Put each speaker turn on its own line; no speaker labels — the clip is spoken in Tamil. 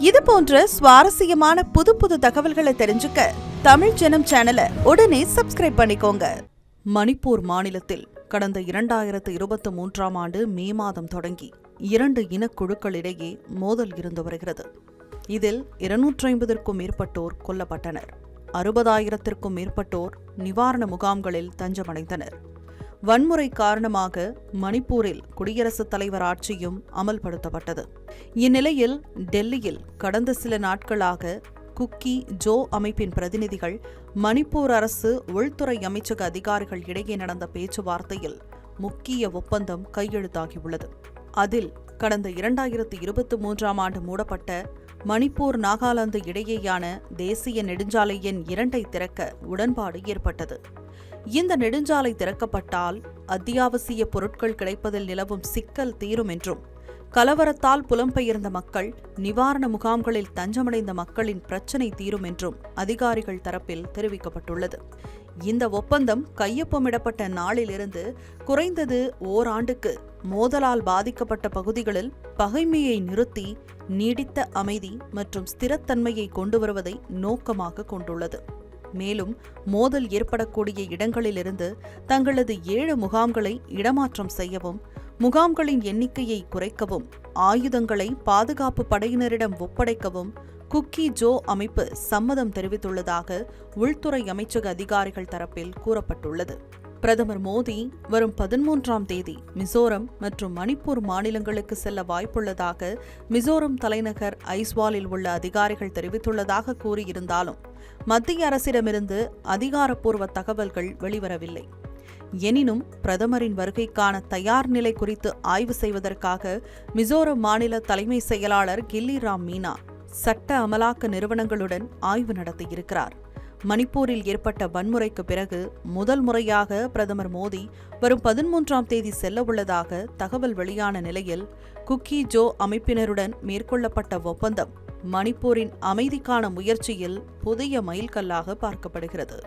இது போன்ற சுவாரஸ்யமான புது புது தகவல்களை தெரிஞ்சுக்க தமிழ் ஜனம் சேனலை உடனே சப்ஸ்கிரைப் பண்ணிக்கோங்க. மணிப்பூர் மாநிலத்தில் கடந்த 2023ஆம் ஆண்டு மே மாதம் தொடங்கி 2 இனக்குழுக்களிடையே மோதல் இருந்து வருகிறது. இதில் 250க்கும் மேற்பட்டோர் கொல்லப்பட்டனர். 60,000க்கும் மேற்பட்டோர் நிவாரண முகாம்களில் தஞ்சமடைந்தனர். வன்முறை காரணமாக மணிப்பூரில் குடியரசுத் தலைவர் ஆட்சியும் அமல்படுத்தப்பட்டது. இந்நிலையில் டெல்லியில் கடந்த சில நாட்களாக குக்கி ஜோ அமைப்பின் பிரதிநிதிகள் மணிப்பூர் அரசு உள்துறை அமைச்சக அதிகாரிகள் இடையே நடந்த பேச்சுவார்த்தையில் முக்கிய ஒப்பந்தம் கையெழுத்தாகியுள்ளது. அதில் கடந்த 2023ஆம் ஆண்டு மூடப்பட்ட மணிப்பூர் நாகாலாந்து இடையேயான தேசிய நெடுஞ்சாலை எண் 2 திறக்க உடன்பாடு ஏற்பட்டது. இந்த நெடுஞ்சாலை திறக்கப்பட்டால் அத்தியாவசிய பொருட்கள் கிடைப்பதில் நிலவும் சிக்கல் தீரும் என்றும், கலவரத்தால் புலம்பெயர்ந்த மக்கள், நிவாரண முகாம்களில் தஞ்சமடைந்த மக்களின் பிரச்சினை தீரும் என்றும் அதிகாரிகள் தரப்பில் தெரிவிக்கப்பட்டுள்ளது. இந்த ஒப்பந்தம் கையொப்பமிடப்பட்ட நாளிலிருந்து குறைந்தது ஓராண்டுக்கு மோதலால் பாதிக்கப்பட்ட பகுதிகளில் பகைமையை நிறுத்தி நீடித்த அமைதி மற்றும் ஸ்திரத்தன்மையை கொண்டு வருவதை நோக்கமாக கொண்டுள்ளது. மேலும் மோதல் ஏற்படக்கூடிய இடங்களிலிருந்து தங்களது 7 முகாம்களை இடமாற்றம் செய்யவும், முகாம்களின் எண்ணிக்கையை குறைக்கவும், ஆயுதங்களை பாதுகாப்பு படையினரிடம் ஒப்படைக்கவும் குக்கி ஜோ அமைப்பு சம்மதம் தெரிவித்துள்ளதாக உள்துறை அமைச்சக அதிகாரிகள் தரப்பில் கூறப்பட்டுள்ளது. பிரதமர் மோடி வரும் 13ஆம் தேதி மிசோரம் மற்றும் மணிப்பூர் மாநிலங்களுக்கு செல்ல வாய்ப்புள்ளதாக மிசோரம் தலைநகர் ஐஸ்வாலில் உள்ள அதிகாரிகள் தெரிவித்துள்ளதாக கூறியிருந்தாலும் மத்திய அரசிடமிருந்து அதிகாரப்பூர்வ தகவல்கள் வெளிவரவில்லை. எனினும் பிரதமரின் வருகைக்கான தயார் நிலை குறித்து ஆய்வு செய்வதற்காக மிசோரம் மாநில தலைமை செயலாளர் கில்லிராம் மீனா சட்ட அமலாக்க நிறுவனங்களுடன் ஆய்வு நடத்தியிருக்கிறார். மணிப்பூரில் ஏற்பட்ட வன்முறைக்கு பிறகு முதல் முறையாக பிரதமர் மோடி வரும் 13ஆம் தேதி செல்ல உள்ளதாக தகவல் வெளியான நிலையில் குக்கி ஜோ அமைப்பினருடன் மேற்கொள்ளப்பட்ட ஒப்பந்தம் மணிப்பூரின் அமைதிக்கான முயற்சியில் புதிய மைல்கல்லாக பார்க்கப்படுகிறது.